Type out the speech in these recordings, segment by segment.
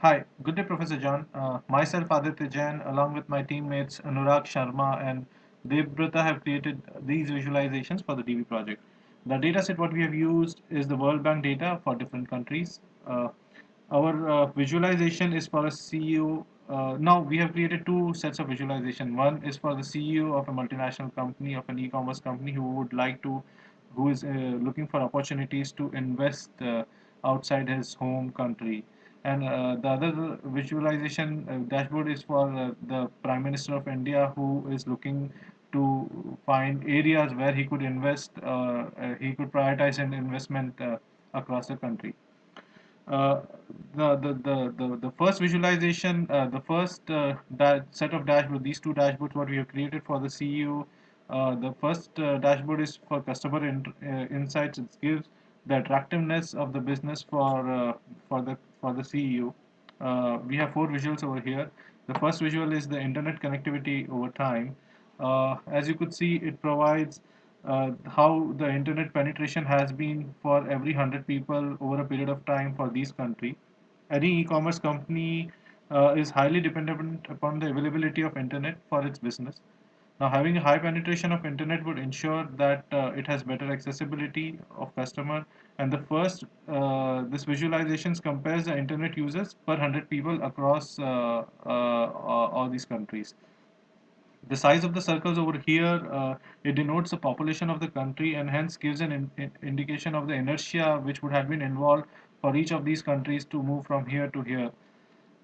Hi, good day, Professor John. Myself, Aditya Jain, along with my teammates Anurag Sharma and Devbrata, have created these visualizations for the DB project. The dataset what we have used is the World Bank data for different countries. Our visualization is for a CEO. Now we have created two sets of visualization. One is for the CEO of a multinational company, of an e-commerce company who is looking for opportunities to invest outside his home country. And the other visualization dashboard is for the Prime Minister of India, who is looking to find areas where he could invest, he could prioritize an investment across the country. Uh, the first visualization, the first set of dashboard, these two dashboards, what we have created for the CU. The first dashboard is for customer insights. It gives the attractiveness of the business for the CEU. We have four visuals over here. The first visual is the internet connectivity over time. As you could see, it provides how the internet penetration has been for every 100 people over a period of time for these country. Any e-commerce company is highly dependent upon the availability of internet for its business. Now, having a high penetration of internet would ensure that it has better accessibility of customer. And the first, this visualizations compares the internet users per 100 people across all these countries. The size of the circles over here, it denotes the population of the country and hence gives an indication of the inertia which would have been involved for each of these countries to move from here to here.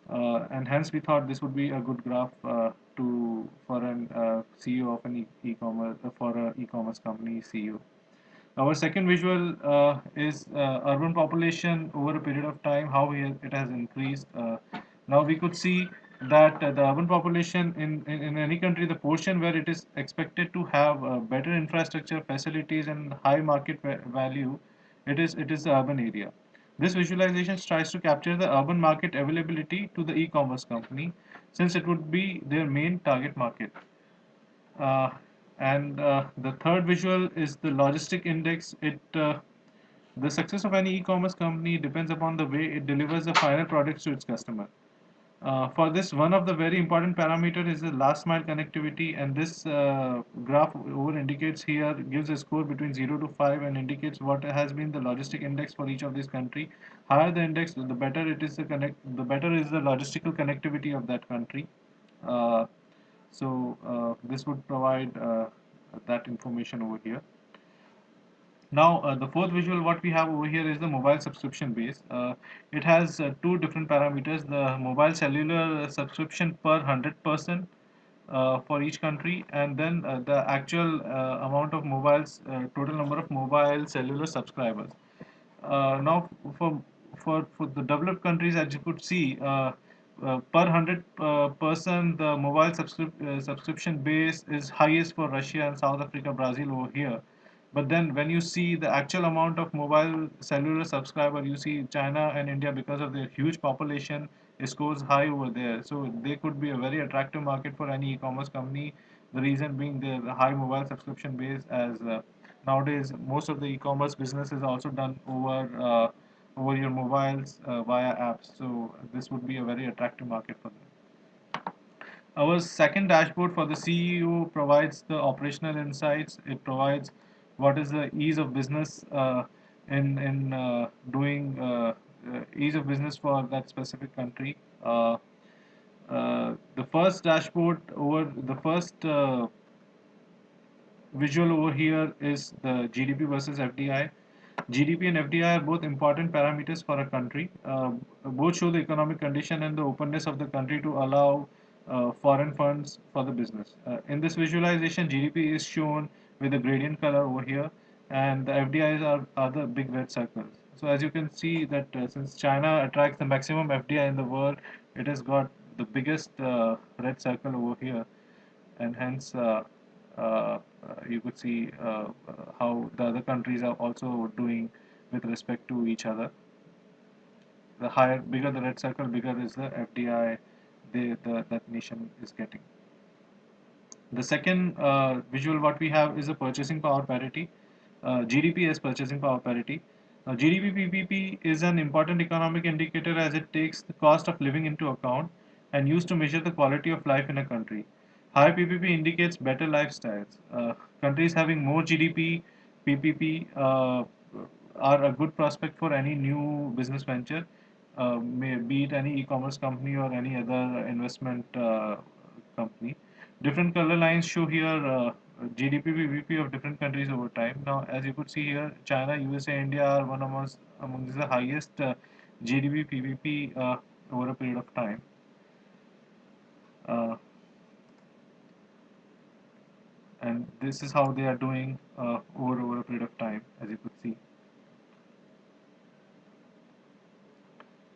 And hence we thought this would be a good graph to for an CEO of an e-commerce for a e-commerce company CEO. Our second visual is urban population over a period of time, how it has increased. Now we could see that the urban population in any country, the portion where it is expected to have better infrastructure facilities and high market value, it is the urban area. This visualization tries to capture the urban market availability to the e-commerce company, since it would be their main target market. Uh, and the third visual is the logistic index. The success of any e-commerce company depends upon the way it delivers the final products to its customer. For this, one of the very important parameter is the last mile connectivity, and this graph over indicates here gives a score between 0 to 5 and indicates what has been the logistic index for each of these country. Higher the index, the better it is the better is the logistical connectivity of that country. Uh, so this would provide that information over here. Now, the fourth visual what we have over here is the mobile subscription base. It has two different parameters: the mobile cellular subscription per 100% for each country, and then the actual amount of total number of mobile cellular subscribers. Now, for the developed countries, as you could see, per 100%, the mobile subscription base is highest for Russia and South Africa, Brazil over here. But then when you see the actual amount of mobile cellular subscriber, you see China and India, because of their huge population, it scores high over there. So they could be a very attractive market for any e-commerce company. The reason being their high mobile subscription base, as nowadays most of the e-commerce business is also done over your mobiles via apps. So this would be a very attractive market for them. Our second dashboard for the CEO provides the operational insights. It provides what is the ease of business in doing ease of business for that specific country. The first dashboard over the first visual over here is the GDP versus FDI. GDP and FDI are both important parameters for a country. Both show the economic condition and the openness of the country to allow foreign funds for the business. In this visualization, GDP is shown with the gradient color over here, and the FDIs are the big red circles. So as you can see that since China attracts the maximum FDI in the world, it has got the biggest red circle over here, and hence you could see how the other countries are also doing with respect to each other. The higher, bigger the red circle, bigger is the FDI that nation is getting. The second visual what we have is the purchasing power parity. GDP is purchasing power parity. GDP PPP is an important economic indicator as it takes the cost of living into account and used to measure the quality of life in a country. High PPP indicates better lifestyles. Countries having more GDP PPP are a good prospect for any new business venture, be it any e-commerce company or any other investment company. Different color lines show here GDP PVP of different countries over time. Now, as you could see here, China, USA, India are one among the highest GDP PVP over a period of time. Uh, and this is how they are doing over a period of time, as you could see.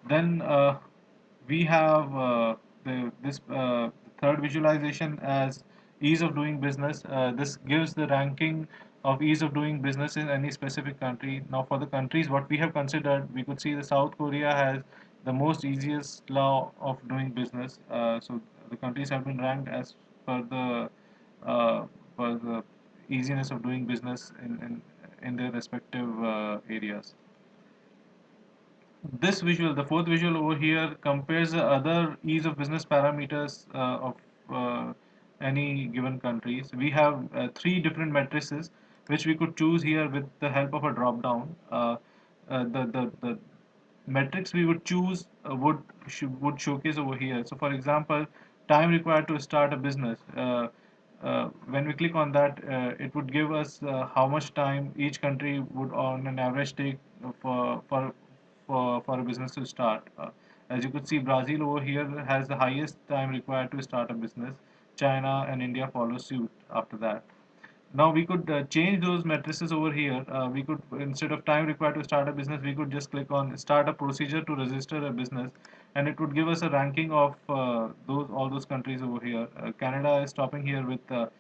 Then we have this third visualization as ease of doing business. This gives the ranking of ease of doing business in any specific country. Now, for the countries what we have considered, we could see the South Korea has the most easiest law of doing business. So the countries have been ranked as per uh, the easiness of doing business in their respective areas. This visual, the fourth visual over here, compares the other ease of business parameters of uh, any given countries. We have three different matrices which we could choose here with the help of a drop down. The metrics we would choose would showcase over here. So, for example, time required to start a business. When we click on that, it would give us how much time each country would, on an average, take for a business to start. As you could see, Brazil over here has the highest time required to start a business. China and India follow suit after that. Now we could change those matrices over here. We could, instead of time required to start a business, we could just click on start a procedure to register a business, and it would give us a ranking of those all those countries over here. Canada is stopping here with the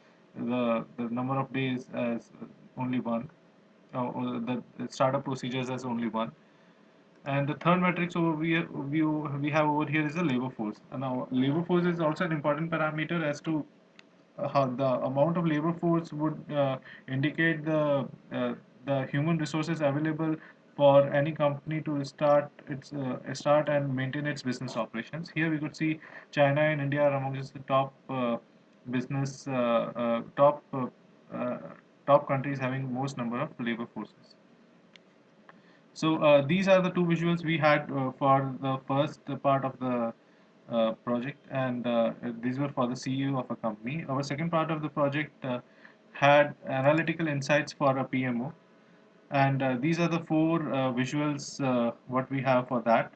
number of days as only one, or the startup procedures as only one. And the third matrix we have over here is the labor force. And now, labor force is also an important parameter as to how the amount of labor force would indicate the human resources available for any company to start and maintain its business operations. Here we could see China and India are amongst the top business uh, top countries having most number of labor forces. So these are the two visuals we had for the first part of the project, and these were for the CEO of a company. Our second part of the project had analytical insights for a PMO, and these are the four visuals what we have for that.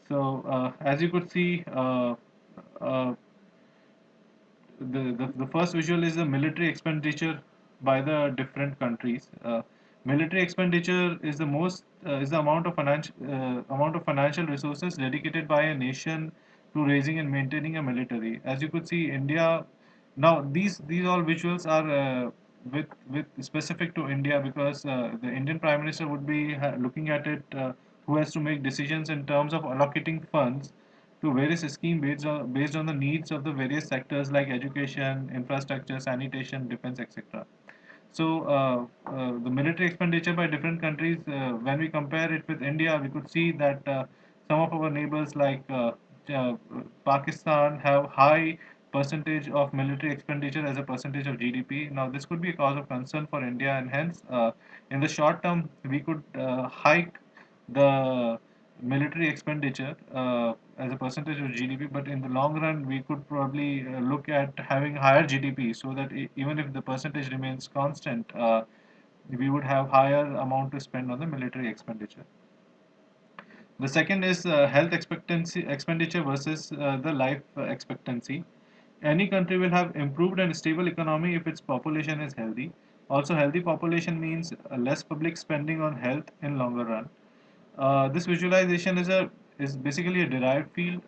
So as you could see, uh, the first visual is the military expenditure by the different countries. Military expenditure is the amount of financial resources dedicated by a nation to raising and maintaining a military. As you could see, India. Now these all visuals are with specific to India, because the Indian Prime Minister would be looking at it, who has to make decisions in terms of allocating funds to various schemes based on the needs of the various sectors like education, infrastructure, sanitation, defense, etc. So the military expenditure by different countries, when we compare it with India, we could see that some of our neighbors like uh, Pakistan have high percentage of military expenditure as a percentage of GDP. Now this could be a cause of concern for India, and hence in the short term we could hike the military expenditure as a percentage of GDP, but in the long run, we could probably look at having higher GDP, so that even if the percentage remains constant, we would have higher amount to spend on the military expenditure. The second is health expectancy expenditure versus the life expectancy. Any country will have improved and stable economy if its population is healthy. Also, healthy population means less public spending on health in longer run. This visualization is basically a derived field.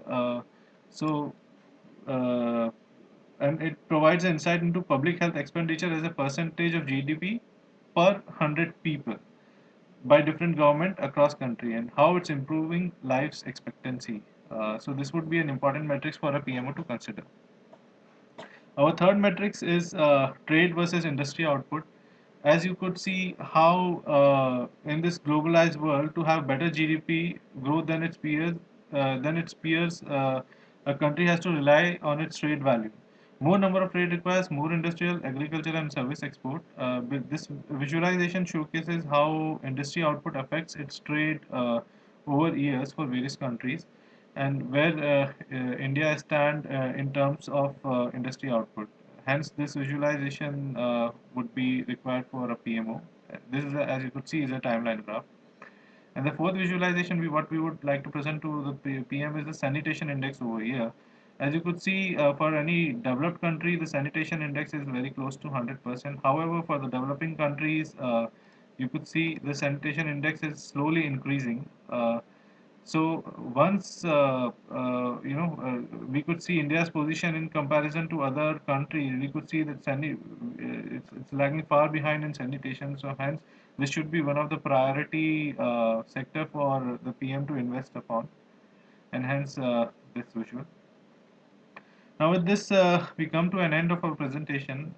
So uh, and it provides insight into public health expenditure as a percentage of GDP per 100 people by different government across country, and how it's improving life's expectancy. So this would be an important metrics for a PMO to consider. Our third metrics is trade versus industry output. as you could see how in this globalized world, to have better GDP growth than its peers, a country has to rely on its trade value. More number of trade requires more industrial, agricultural, and service export. This visualization showcases how industry output affects its trade over years for various countries, and where India stand in terms of industry output. Hence, this visualization would be required for a PMO. This is, as you could see, is a timeline graph. And the fourth visualization, what we would like to present to the PM is the sanitation index over here. As you could see, for any developed country, the sanitation index is very close to 100%. However, for the developing countries, you could see the sanitation index is slowly increasing. So once we could see India's position in comparison to other countries, we could see that it's lagging far behind in sanitation. So hence, this should be one of the priority sector for the PM to invest upon, and hence this visual. Now with this, we come to an end of our presentation.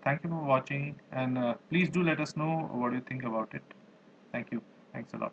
Thank you for watching, and please do let us know what you think about it. Thank you. Thanks a lot.